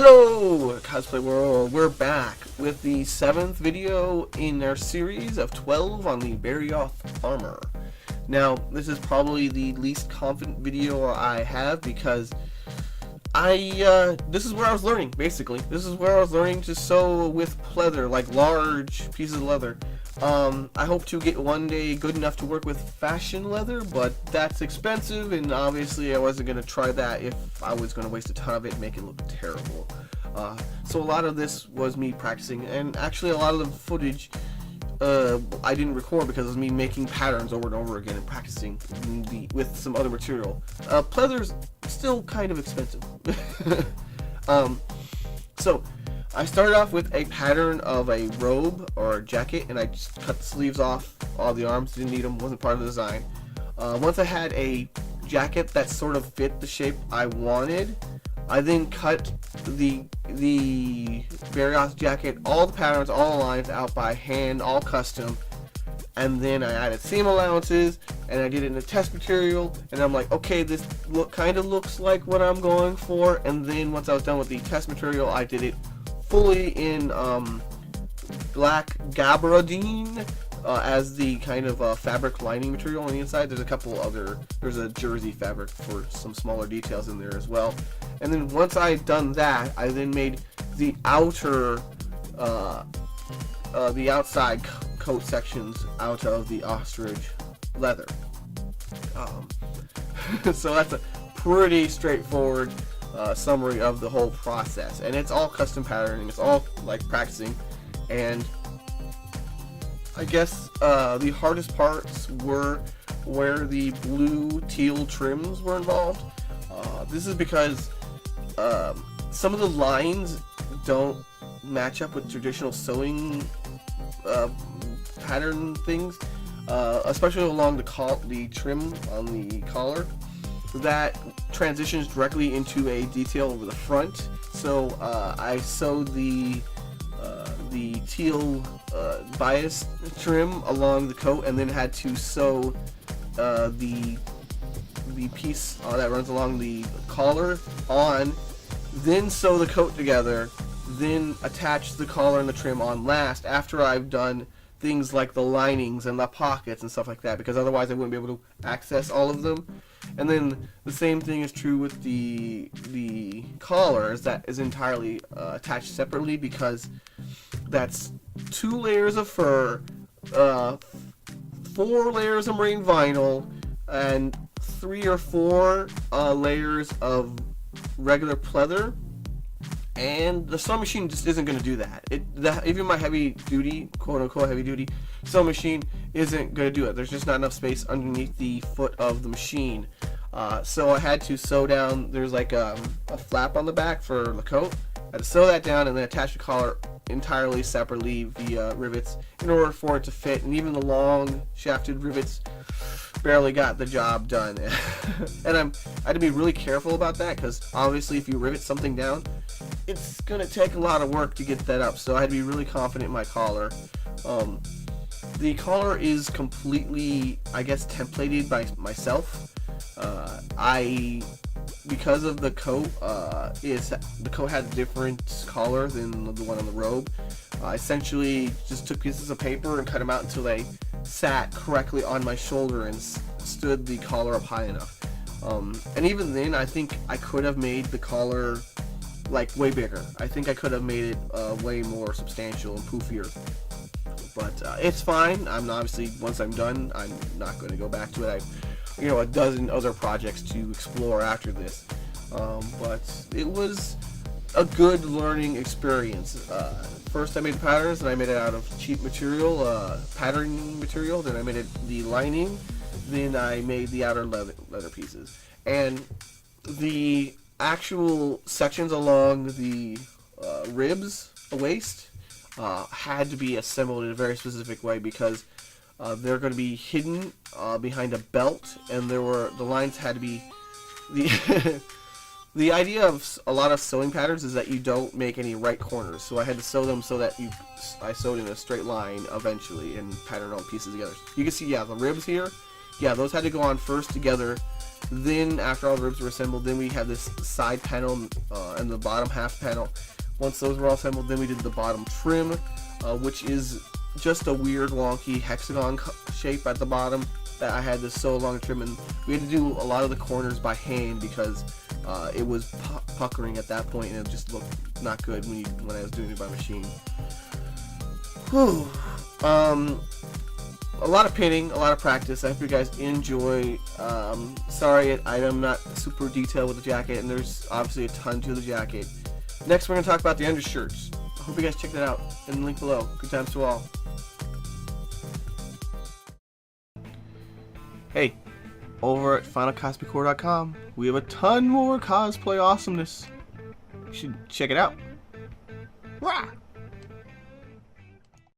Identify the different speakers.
Speaker 1: Hello, Cosplay World! We're back with the 7th video in our series of 12 on the Barioth armor. Now, this is probably the least confident video I have because this is where I was learning, basically. This is where I was learning to sew with pleather, like large pieces of leather. I hope to get one day good enough to work with fashion leather, but that's expensive, and obviously I wasn't going to try that if I was going to waste a ton of it and make it look terrible. So a lot of this was me practicing, and actually a lot of the footage I didn't record because it was me making patterns over and over again and practicing with some other material. Pleather's still kind of expensive. So I started off with a pattern of a robe or a jacket, and I just cut the sleeves off all the arms, didn't need them, wasn't part of the design. Once I had a jacket that sort of fit the shape I wanted, I then cut the Barioth jacket, all the patterns, all the lines out by hand, all custom, and then I added seam allowances, and I did it in a test material, and I'm like, okay, this kind of looks like what I'm going for. And then once I was done with the test material, I did it fully in black gabardine as the kind of fabric lining material on the inside. There's a couple other, there's a jersey fabric for some smaller details in there as well. And then once I had done that, I then made the outer, the outside coat sections out of the ostrich leather. So that's a pretty straightforward summary of the whole process, and it's all custom patterning, it's all like practicing. And I guess the hardest parts were where the blue teal trims were involved. This is because some of the lines don't match up with traditional sewing pattern things, especially along the trim on the collar. That transitions directly into a detail over the front. So I sewed the teal bias trim along the coat, and then had to sew the piece that runs along the collar on, then sew the coat together, then attach the collar and the trim on last after I've done things like the linings and the pockets and stuff like that, because otherwise I wouldn't be able to access all of them. And then the same thing is true with the collars. That is entirely attached separately, because that's 2 layers of fur, 4 layers of marine vinyl, and 3 or 4 layers of regular pleather. And the sewing machine just isn't going to do that. Even my heavy duty, quote unquote heavy duty sewing machine isn't going to do it. There's just not enough space underneath the foot of the machine. So I had to sew down, there's like a flap on the back for the coat. I had to sew that down and then attach the collar entirely separately via rivets in order for it to fit. And even the long shafted rivets barely got the job done. And I had to be really careful about that, because obviously if you rivet something down, it's going to take a lot of work to get that up. So I had to be really confident in my collar. The collar is completely, I guess, templated by myself. Because of the coat, the coat had a different collar than the one on the robe. I essentially just took pieces of paper and cut them out until they sat correctly on my shoulder and stood the collar up high enough. And even then, I think I could have made the collar like way bigger. I think I could have made it way more substantial and poofier. But it's fine. Obviously, once I'm done, I'm not going to go back to it. A dozen other projects to explore after this. But it was a good learning experience. First I made the patterns, and I made it out of cheap material, patterning material. Then I made the lining. Then I made the outer leather pieces. And the actual sections along the ribs, the waist, had to be assembled in a very specific way, because they're going to be hidden behind a belt, and the lines had to be the idea of a lot of sewing patterns is that you don't make any right corners, so I had to sew them so that I sewed in a straight line eventually and patterned all the pieces together. You can see, yeah, the ribs here, yeah, those had to go on first together. Then after all the ribs were assembled, then we had this side panel and the bottom half panel. Once those were all assembled, then we did the bottom trim, which is just a weird wonky hexagon shape at the bottom that I had to sew along the trim, and we had to do a lot of the corners by hand because it was puckering at that point, and it just looked not good when I was doing it by machine. Whew. A lot of painting, a lot of practice. I hope you guys enjoy. Sorry I'm not super detailed with the jacket, and there's obviously a ton to the jacket. Next, we're going to talk about the undershirts. I hope you guys check that out in the link below. Good times to all. Hey, over at finalcosplay.com, we have a ton more cosplay awesomeness. You should check it out. Rah!